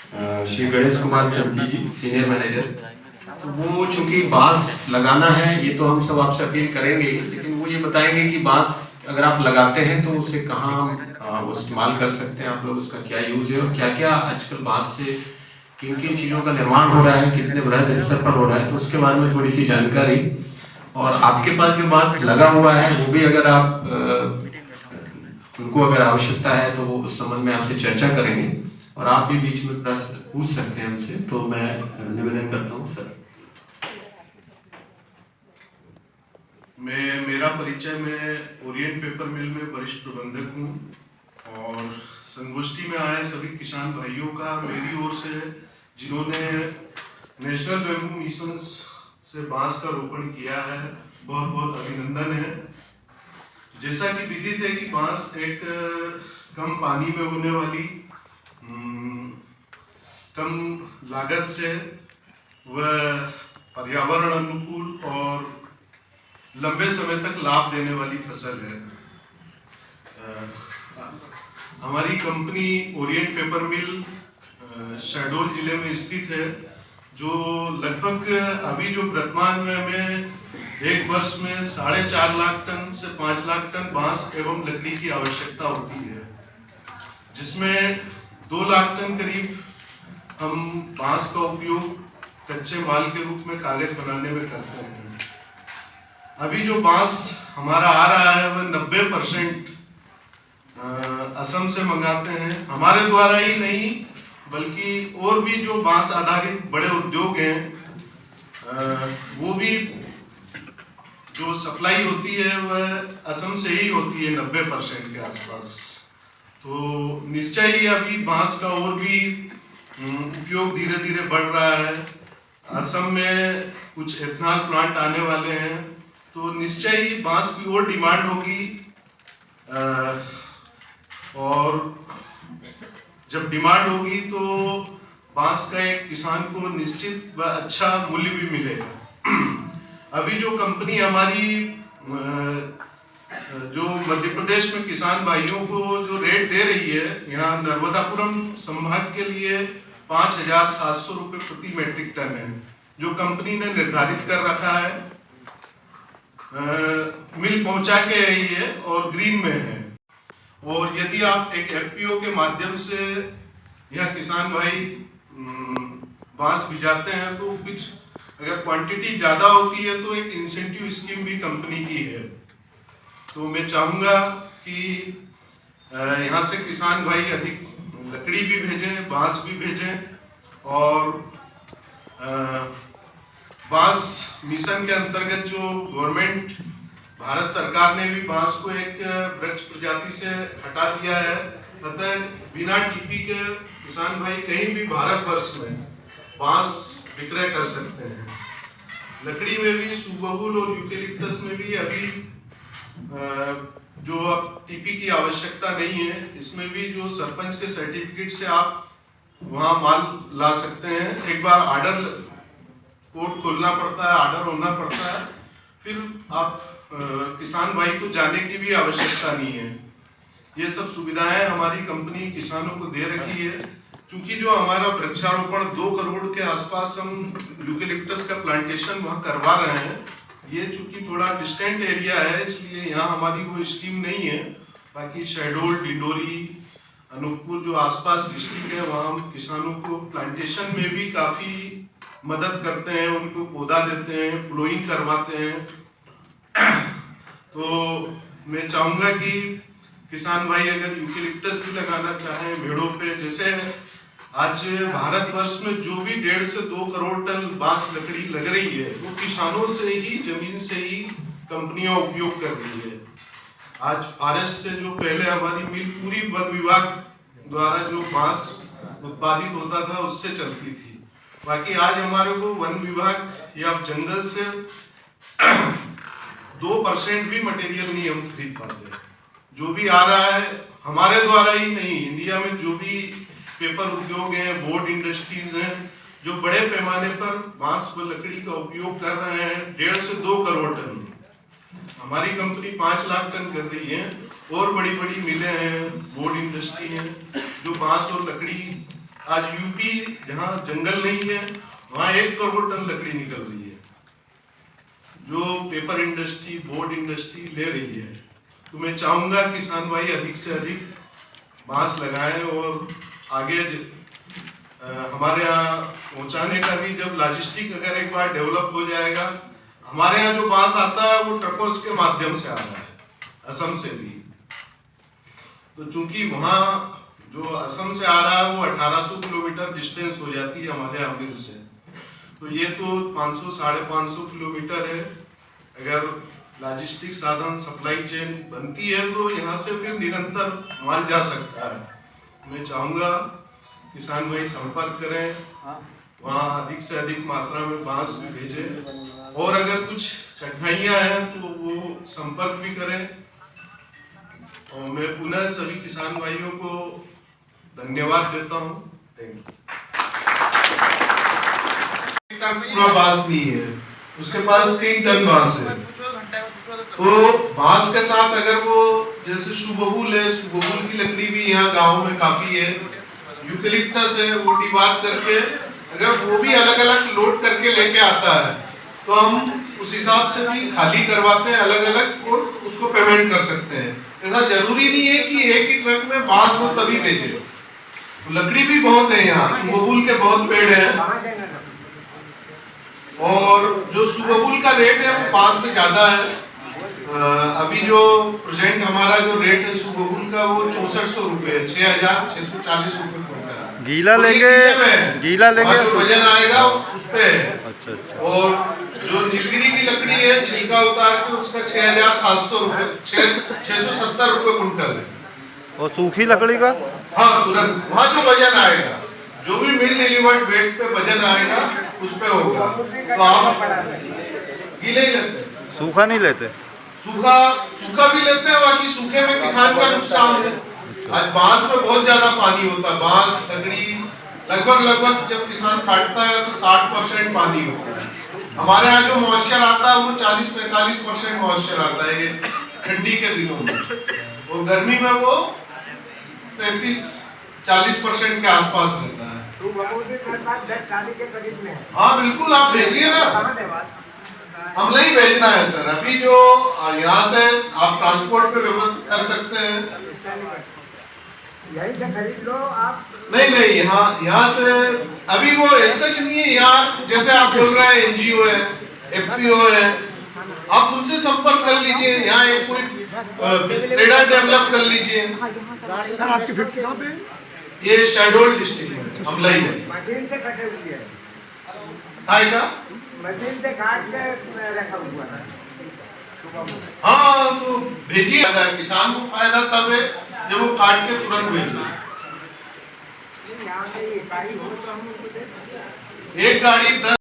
श्री गणेश कुमार सेठी जी, senior manager. तो वो चूंकि बांस लगाना है ये तो हम सब आपसे अपील करेंगे, लेकिन वो ये बताएंगे कि बांस अगर आप लगाते हैं तो उसे कहाँ वो इस्तेमाल कर सकते हैं आप लोग, उसका क्या यूज है और क्या क्या आजकल बांस से किन किन चीज़ों का निर्माण हो रहा है, कितने बृहद स्तर पर हो रहा है, तो उसके बारे में थोड़ी सी जानकारी। और आपके पास जो बांस लगा हुआ है वो भी अगर आप उनको अगर आवश्यकता है तो वो उस संबंध में आपसे चर्चा करेंगे और आप भी बीच में प्रश्न पूछ सकते हैं हमसे। तो मैं निवेदन करता हूँ सर। मेरा परिचय, मैं ओरिएंट पेपर मिल में वरिष्ठ प्रबंधक हूँ और संगोष्ठी में आए सभी किसान भाइयों का मेरी ओर से, जिन्होंने नेशनल बैम्बू मिशन से बांस का रोपण किया है, बहुत बहुत अभिनंदन है। जैसा कि विदित है कि बांस एक कम पानी में होने वाली, कम लागत से वह पर्यावरण अनुकूल और लंबे समय तक लाभ देने वाली फसल है। हमारी कंपनी ओरिएंट पेपर मिल शहडोल जिले में स्थित है, जो लगभग अभी जो वर्तमान में हमें एक वर्ष में 4.5 लाख टन से 5 लाख टन बांस एवं लकड़ी की आवश्यकता होती है, जिसमें 2 लाख टन करीब हम बांस का उपयोग कच्चे माल के रूप में कागज बनाने में करते हैं। अभी जो बांस हमारा आ रहा है वह 90% असम से मंगाते हैं, हमारे द्वारा ही नहीं बल्कि और भी जो बांस आधारित बड़े उद्योग हैं वो भी जो सप्लाई होती है वह असम से ही होती है 90% के आसपास। तो निश्चय ही अभी बांस का और भी उपयोग धीरे धीरे बढ़ रहा है। असम में कुछ एथनॉल प्लांट आने वाले हैं, तो निश्चय ही बांस की और डिमांड होगी और जब डिमांड होगी तो बांस का एक किसान को निश्चित व अच्छा मूल्य भी मिलेगा। अभी जो कंपनी हमारी जो मध्य प्रदेश में किसान भाइयों को जो रेट दे रही है, यहाँ नर्मदापुरम संभाग के लिए 5,700 रुपये प्रति मेट्रिक टन है, जो कंपनी ने निर्धारित कर रखा है। मिल पहुंचा के है ये और ग्रीन में है। और यदि आप एक एफपीओ के माध्यम से यह किसान भाई बांस भिजाते हैं तो कुछ अगर क्वांटिटी ज्यादा होती है तो एक इंसेंटिव स्कीम भी कंपनी की है। तो मैं चाहूंगा कि यहाँ से किसान भाई अधिक लकड़ी भी भेजें, बांस भी भेजें और बांस मिशन के अंतर्गत जो गवर्नमेंट भारत सरकार ने भी बांस को एक वृक्ष प्रजाति से हटा दिया है, अतः बिना टीपी के किसान भाई कहीं भी भारतवर्ष में बांस विक्रय कर सकते हैं। लकड़ी में भी सुबहुल और यूकेलिप्टस में भी अभी जो अब टीपी की आवश्यकता नहीं है, इसमें भी जो सरपंच के सर्टिफिकेट से आप वहां माल ला सकते हैं। एक बार ऑर्डर कोर्ट खोलना पड़ता है, ऑर्डर होना पड़ता है, फिर आप किसान भाई को जाने की भी आवश्यकता नहीं है। ये सब सुविधाएं हमारी कंपनी किसानों को दे रखी है। क्योंकि जो हमारा वृक्षारोपण 2 करोड़ के आसपास हम यूकेलिप्टस का प्लांटेशन वहां करवा रहे हैं, ये चूंकि थोड़ा डिस्टेंट एरिया है इसलिए यहाँ हमारी कोई स्कीम नहीं है। बाकी शहडोल, डिंडोरी, अनूपपुर जो आसपास डिस्ट्रिक्ट है वहाँ हम किसानों को प्लांटेशन में भी काफी मदद करते हैं, उनको पौधा देते हैं, प्लोइंग करवाते हैं। तो मैं चाहूंगा कि किसान भाई अगर यूकेलिप्टस भी लगाना चाहें मेड़ों पे, जैसे आज भारतवर्ष में जो भी 1.5 से 2 करोड़ टन बांस लकड़ी लग रही है वो किसानों से ही, जमीन से ही कंपनियां उपयोग कर रही है। आज फॉरेस्ट से जो पहले हमारी मिल पूरी वन विभाग द्वारा जो बांस उत्पादित होता था उससे चलती थी। बाकी आज हमारे को वन विभाग या जंगल से 2% भी मटेरियल नहीं हम खरीद पाते। जो भी आ रहा है हमारे द्वारा ही नहीं, इंडिया में जो भी पेपर उद्योग हैं, बोर्ड इंडस्ट्रीज हैं, जो बड़े पैमाने पर बांस व लकड़ी का उपयोग कर रहे हैं, 1.5 से 2 करोड़ टन। हमारी कंपनी 5 लाख टन कर रही है और बड़ी बड़ी मिलें हैं, बोर्ड इंडस्ट्री है जो बांस और लकड़ी आज यूपी जहाँ जंगल नहीं है वहाँ 1 करोड़ टन लकड़ी निकल रही है, जो पेपर इंडस्ट्री, बोर्ड इंडस्ट्री ले रही है। तो मैं चाहूंगा किसान भाई अधिक से अधिक बांस लगाएं और आगे हमारे यहाँ पहुंचाने का भी, जब लॉजिस्टिक अगर एक बार डेवलप हो जाएगा, हमारे यहाँ जो बांस आता है वो ट्रकों के माध्यम से आ रहा है, असम से भी। तो चूंकि वहाँ जो असम से आ रहा है वो 1800 किलोमीटर डिस्टेंस हो जाती है हमारे यहाँ मिल से, तो ये तो 500-550 किलोमीटर है। अगर लॉजिस्टिक साधन, सप्लाई चेन बनती है तो यहाँ से फिर निरंतर माल जा सकता है। मैं चाहूंगा किसान भाई संपर्क करें, वहाँ अधिक से अधिक मात्रा में बांस भी भेजें, और अगर कुछ कठिनाइयां हैं तो वो संपर्क भी करें। और मैं पुनः सभी किसान भाइयों को धन्यवाद देता हूँ। Thank you. पूरा बांस नहीं है, उसके पास 3 टन बांस है, तो बांस के साथ अगर वो जैसे सुबबूल है, सुबबूल की लकड़ी भी यहाँ गाँव में काफी है, यूकेलिप्टस है, वो डिवाइड करके अगर वो भी अलग अलग लोड करके लेके आता है तो हम उस हिसाब से भी खाली करवाते हैं अलग अलग, और उसको पेमेंट कर सकते हैं। ऐसा जरूरी नहीं है कि एक ही ट्रक में बांस हो तभी भेजे, लकड़ी भी बहुत है यहाँ, सुबबूल के बहुत पेड़ हैं, और जो सुबबूल का रेट है वो 5 से ज्यादा है। अभी जो प्रेजेंट हमारा जो रेट है सुबबूल का वो 6400 रुपए, 6640 रुपए पड़ता है। गीला लेंगे, गीला लेंगे जो वजन आएगा उस पे। अच्छा। और जो नीलगिरी की लकड़ी है छिलका उतार के उसका 6700 रुपए, 670 रुपए कुंटल है। और सूखी लकड़ी का? हाँ, तुरंत वहाँ जो वजन आएगा, जो भी मिल डिलीवर्ड वेट पे वजन आएगा उस पे होगा। तो आप गीले लेते, सूखा नहीं लेते? सूखा भी लेते हैं, बाकी सूखे में किसान का नुकसान है। आज बांस में बहुत ज्यादा पानी होता है, बांस लकड़ी लगभग जब किसान काटता है तो 60% पानी होता है। हमारे यहाँ जो मॉइस्चर आता है वो 40-45% मॉइस्चर आता है ये ठंडी के दिनों में, और गर्मी में वो 35-40% के आसपास रहता है। हाँ बिल्कुल, आप भेजिए ना, हम नहीं भेजना है सर। अभी जो यहाँ से आप ट्रांसपोर्ट पे व्यवस्था कर सकते हैं, यही से खरीद लो आप। नहीं यहाँ से अभी वो सच नहीं है। यहाँ जैसे आप बोल रहे हैं एनजीओ है, एफपीओ है, आप उनसे संपर्क कर लीजिए, यहाँ एक कोई ट्रेडर डेवलप कर लीजिए। सर आपकी फैक्ट्री कहाँ पे? ये शहडोल डिस्ट्रिक्ट में अमलाई है। मशीन से कटे हुई है, आएगा मशीन से काट के रखा हुआ है। हाँ तो भेजिए, किसान को फायदा तब है जब वो काट के तुरंत भेजे। यहाँ से ये गाड़ी हो तो हम एक गाड़ी 10